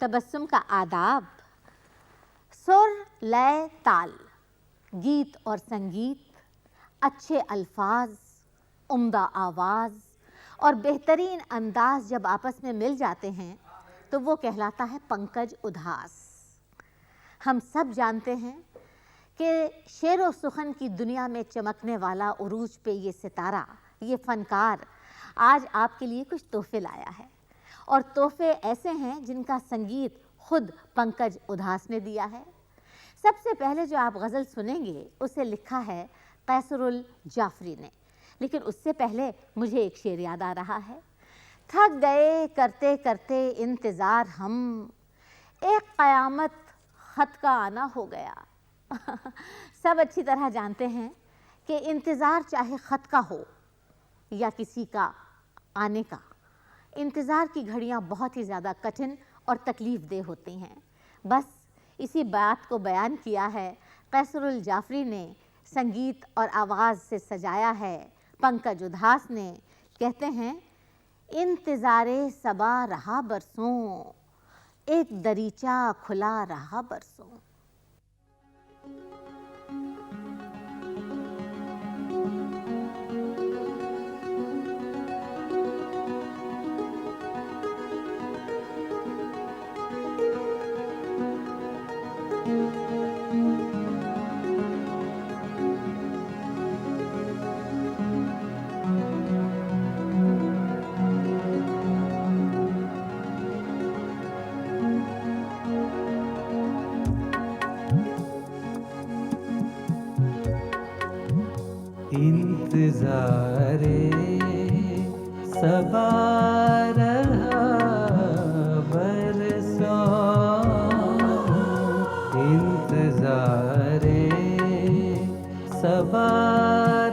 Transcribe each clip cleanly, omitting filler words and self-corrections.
तबस्सुम का आदाब। सुर, लय, ताल, गीत और संगीत, अच्छे अल्फाज, उम्दा आवाज़ और बेहतरीन अंदाज जब आपस में मिल जाते हैं तो वो कहलाता है पंकज उधास। हम सब जानते हैं कि शेर व सुखन की दुनिया में चमकने वाला उरूज पे ये सितारा, ये फनकार आज आपके लिए कुछ तोहफे लाया है, और तोहफे ऐसे हैं जिनका संगीत खुद पंकज उधास ने दिया है। सबसे पहले जो आप गज़ल सुनेंगे उसे लिखा है कैसरुल जाफरी ने, लेकिन उससे पहले मुझे एक शेर याद आ रहा है। थक गए करते करते इंतज़ार हम, एक क़यामत ख़त का आना हो गया। सब अच्छी तरह जानते हैं कि इंतज़ार चाहे ख़त का हो या किसी का आने का, इंतज़ार की घड़ियाँ बहुत ही ज़्यादा कठिन और तकलीफ़ देह होती हैं। बस इसी बात को बयान किया है कैसरुल जाफरी ने, संगीत और आवाज़ से सजाया है पंकज उधास ने। कहते हैं, इंतज़ारे सबा रहा बरसों, एक दरीचा खुला रहा बरसों। इंतज़ारे सबा रहा बरसों, इंतज़ारे सबा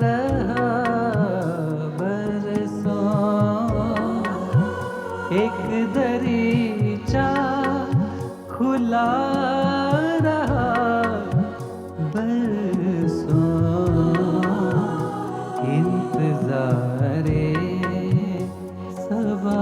रहा बरसों, एक दरीचा खुला रहा बरसों, इंतज़ारे सबा।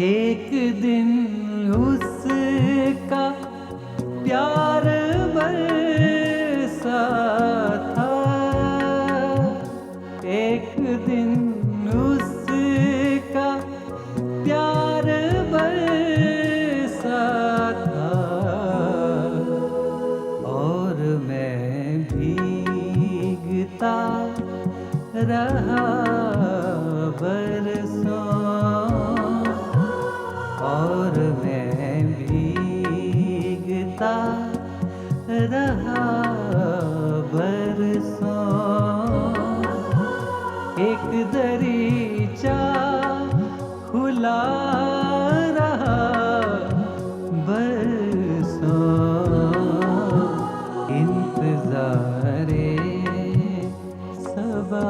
एक दिन उसका प्यार बरसा था, एक दिन उसका प्यार बरसा था, और मैं भीगता रहा बरसों, और मैं भीगता रहा बरसों, एक दरीचा खुला रहा बरसों, इंतज़ारे सबा।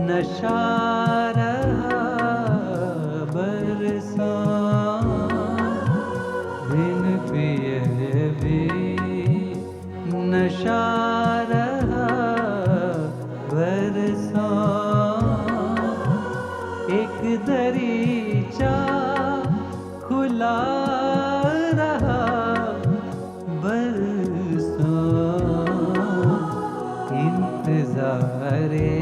नशा रहा बरसां, बिन पिए भी नशा रहा बरसां। एक दरीचा खुला रहा बरसां, इंतज़ारे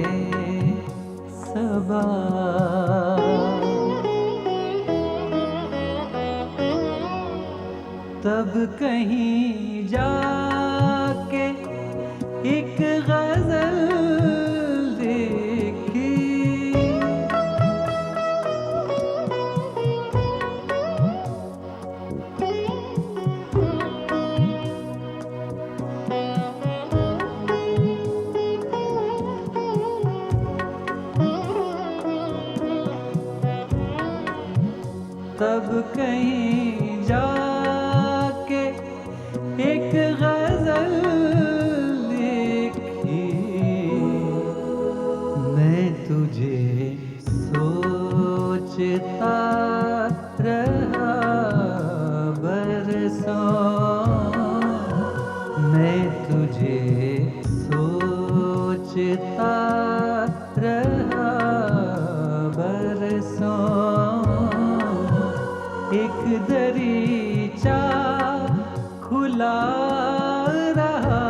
सबा। तब कहीं जाके एक गज़ल देखी, तब कहीं जाके एक गज़ल लिखी। मैं तुझे सोचता रहा बरसां, मैं तुझे सोचता रहा बरसां। एक दरीचा खुला रहा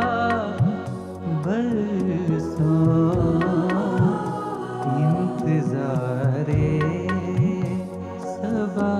बरसां, इंतज़ारे सबा।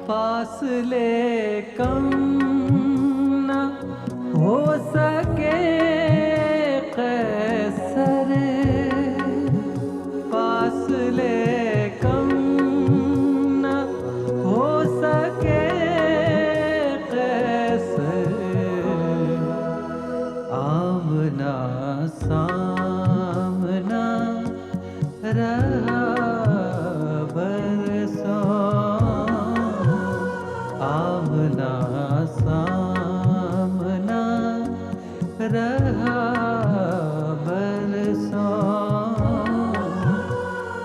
फासले कम न हो सके कैसर, फासले कम न हो सके कैसर। आमना सामना रहा बरसां, आमना सामना रहा बरसां।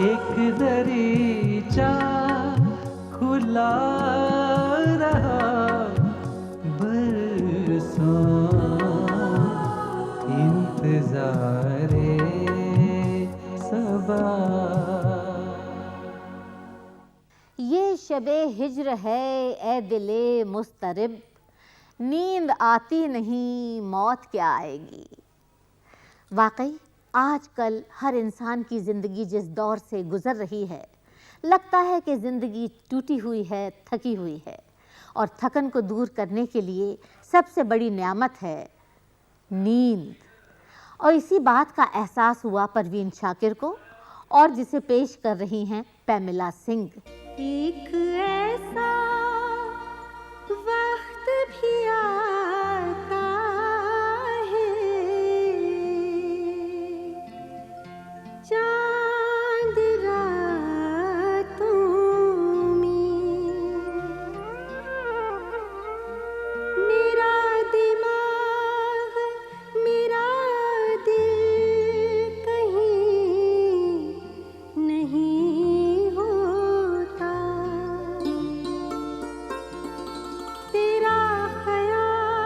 एक दरीचा खुला रहा बरसां, इंतज़ारे सबा। ये शबे हिज्र है ए दिले मुस्तरिब, नींद आती नहीं मौत क्या आएगी। वाकई आजकल हर इंसान की ज़िंदगी जिस दौर से गुज़र रही है, लगता है कि ज़िंदगी टूटी हुई है, थकी हुई है, और थकन को दूर करने के लिए सबसे बड़ी नेमत है नींद। और इसी बात का एहसास हुआ परवीन शाकिर को, और जिसे पेश कर रही हैं पैमिला सिंह। एक ऐसा वक्त भी आता है, चांद रातों में मेरा दिमाग मेरा दिल कहीं नहीं होता, तेरा ख्याल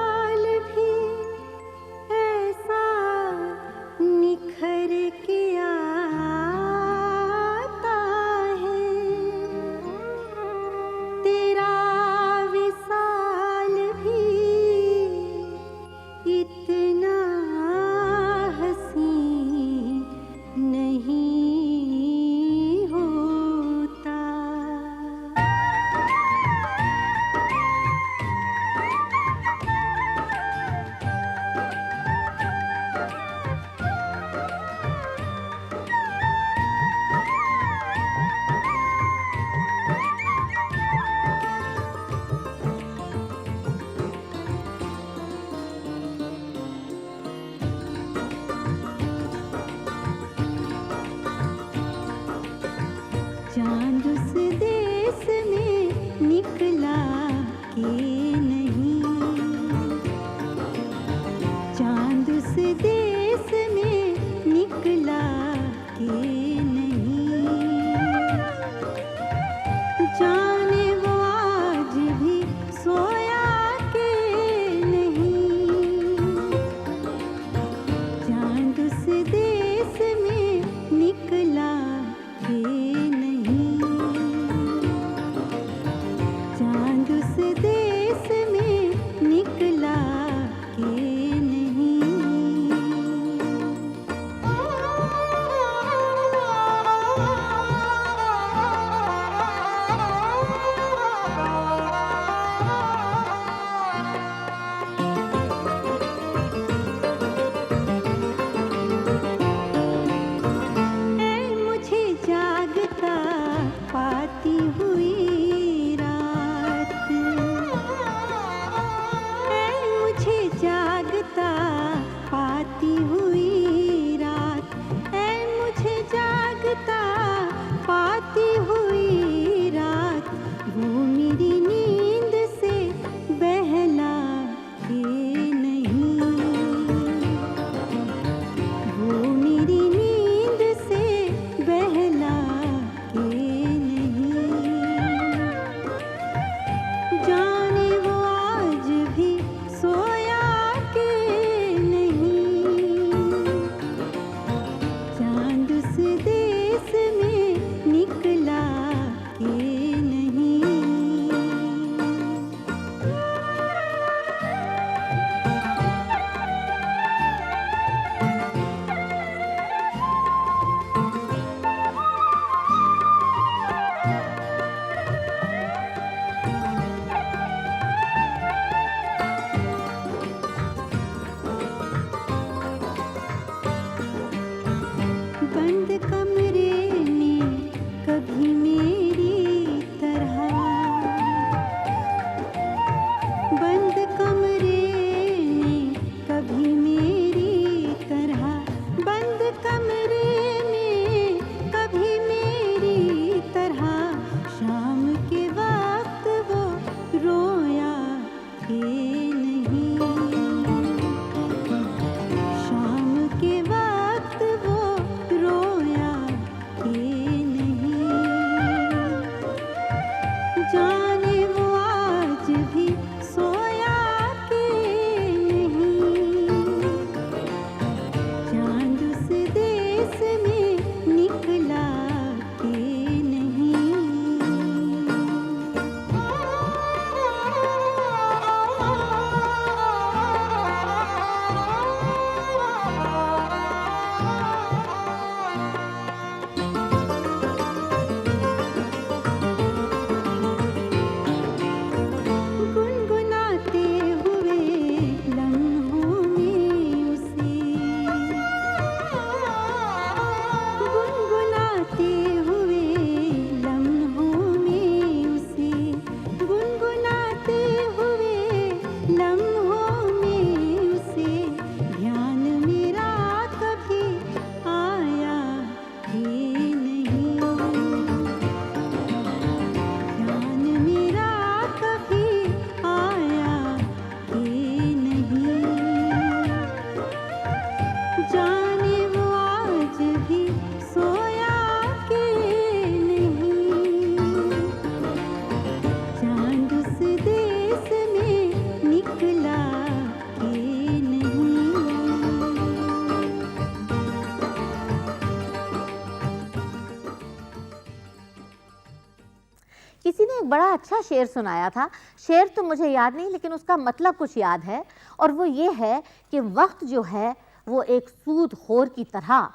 बड़ा अच्छा शेर सुनाया था। शेर तो मुझे याद नहीं, लेकिन उसका मतलब कुछ याद है, और वो ये है कि वक्त जो है वो एक सूदखोर की तरह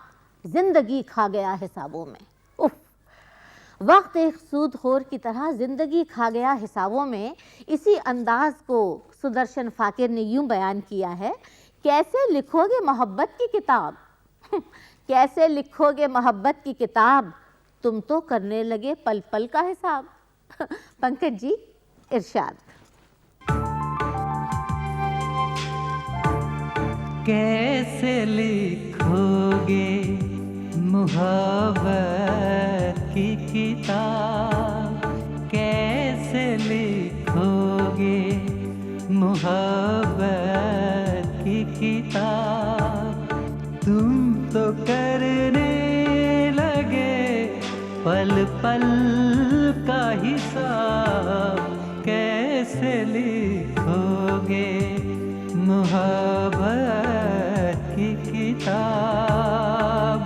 जिंदगी खा गया हिसाबों में। उफ, वक्त एक सूदखोर की तरह जिंदगी खा गया हिसाबों में। इसी अंदाज को सुदर्शन फाकिर ने यूं बयान किया है, कैसे लिखोगे मोहब्बत की किताब कैसे लिखोगे मोहब्बत की किताब, तुम तो करने लगे पल पल का हिसाब। पंकज जी, इरशाद। कैसे लिखोगे मोहब्बत की किताब, कैसे लिखोगे मोहब्बत की किताब, तुम तो करने लगे पल पल का हिसाब, कैसे लिखोगे मोहब्बत की किताब।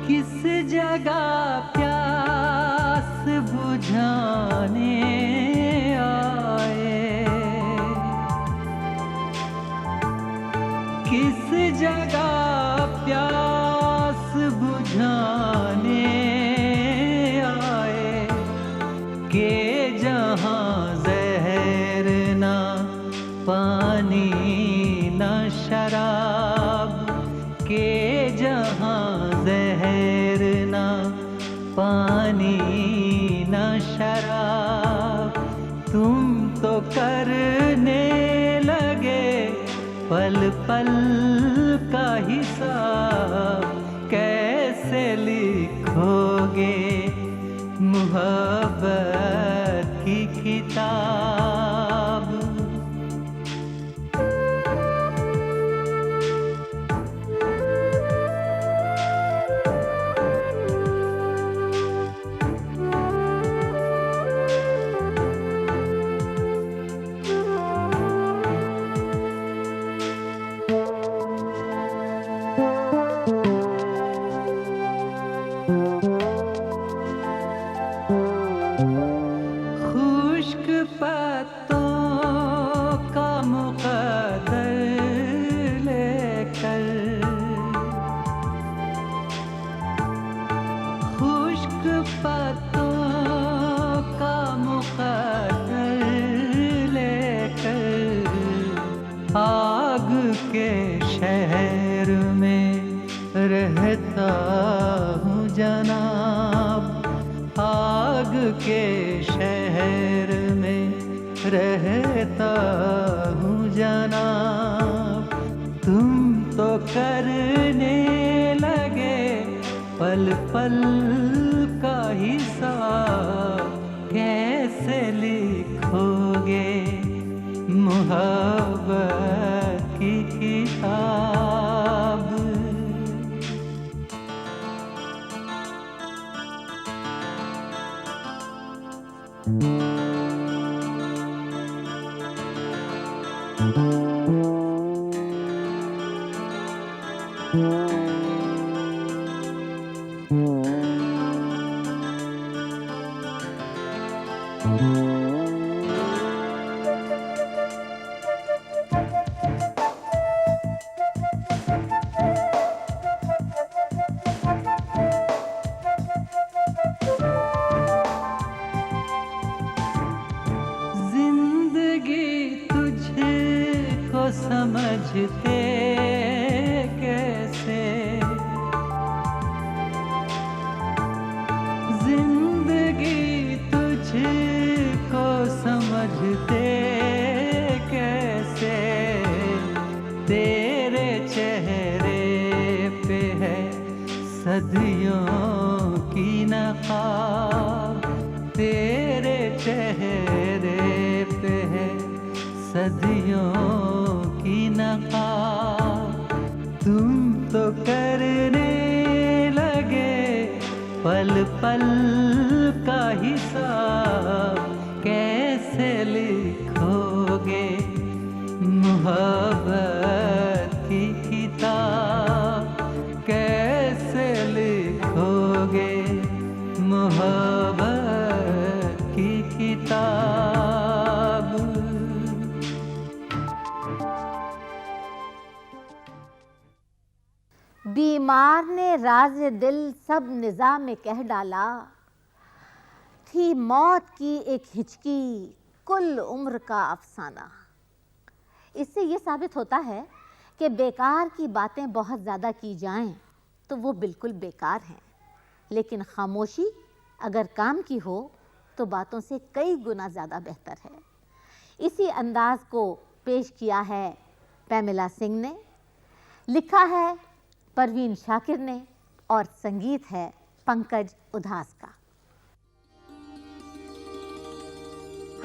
किस जगह प्यास बुझाने आए, किस जगह प्यास बुझाने आए, के जहाँ जहर ना पानी ना शराब, के जहाँ जहर ना पानी ना शराब, तुम तो करने लगे पल पल का हिसाब, कैसे लिखोगे मोहब्बत की किताब। खुश्क पत्तों का मुक़द्दर लेकर, खुश्क पत्तों का मुक़द्दर लेकर, आग के शहर में रहता हूँ जनाब, आग के शहर में रहता हूँ जनाब, तुम तो करने लगे पल पल का हिसाब, कैसे लिखोगे मोहब्बत की किताब। जिंदगी तुझको समझते कैसे, जिंदगी तुझको समझते कैसे, तेरे चेहरे पे है सदियों की नक़ाब, सदियों की नकाब तुम तो करने लगे पल पल का हिसाब। कैसे लिखोगे मोहब्बत की किताब, कैसे लिखोगे मोहब्बत की किताब। बीमार ने राज दिल सब निज़ाम में कह डाला, थी मौत की एक हिचकी कुल उम्र का अफसाना। इससे ये साबित होता है कि बेकार की बातें बहुत ज़्यादा की जाएं तो वो बिल्कुल बेकार हैं, लेकिन खामोशी अगर काम की हो तो बातों से कई गुना ज़्यादा बेहतर है। इसी अंदाज को पेश किया है पैमेला सिंह ने, लिखा है परवीन शाकिर ने और संगीत है पंकज उधास का।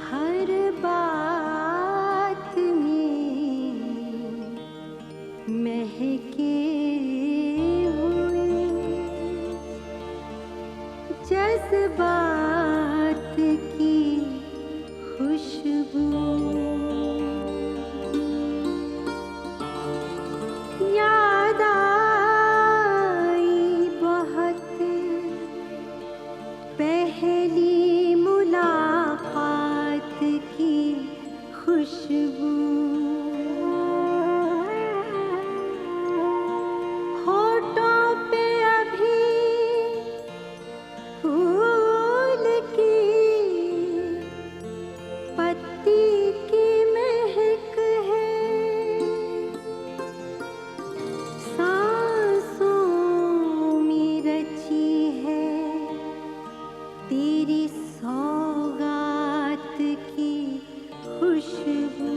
हर बात में महके हुए जज्बात की खुशबू, याद आई बहुत पहली मुलाकात की खुशबू, होठों पे अभी फूल की पत्ती की महक है, सांसों में रची है तेरी सौगात की खुशबू।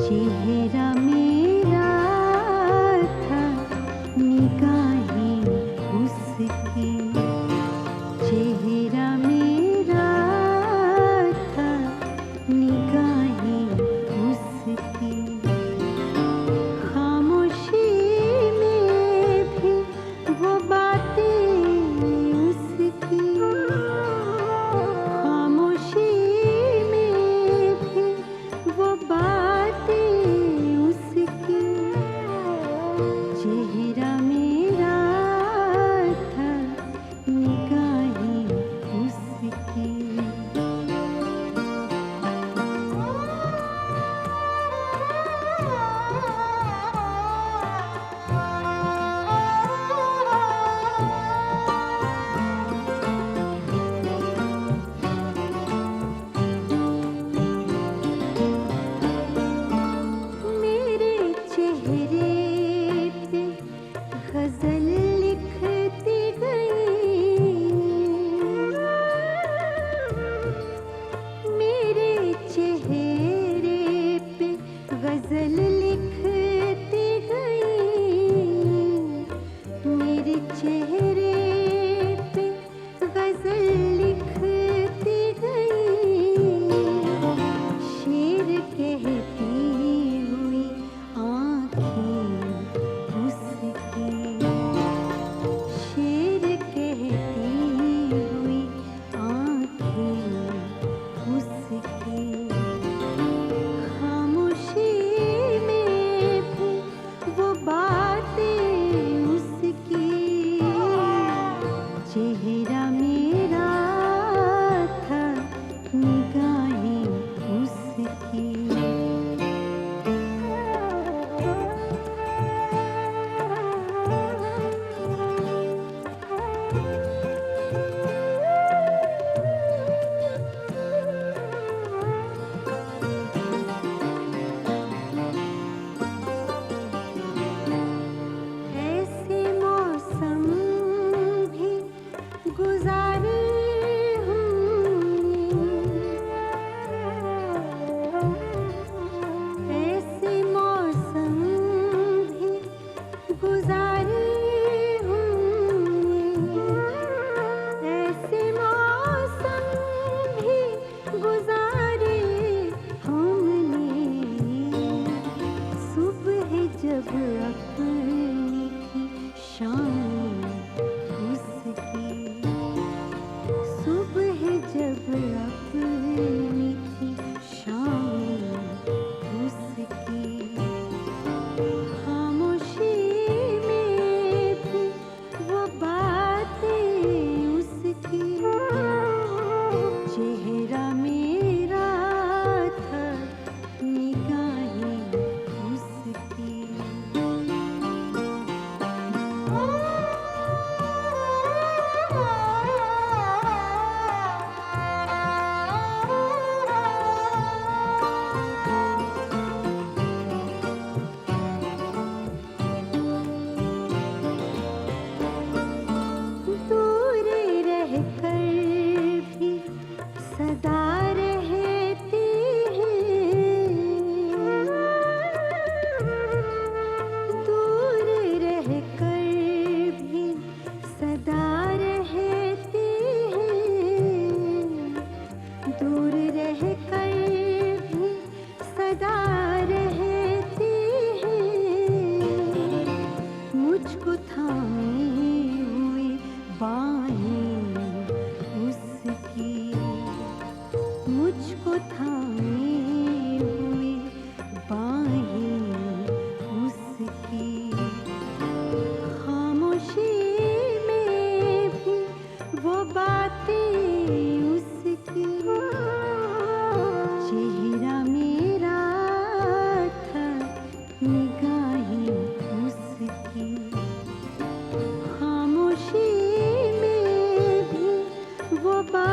चेहरा मेरा था निगाहें उसकी, चेहरा मेरा था निगाहें उसकी, खामोशी में भी वो बातें उसकी, खामोशी में भी वो बातें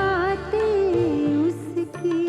बातें उसकी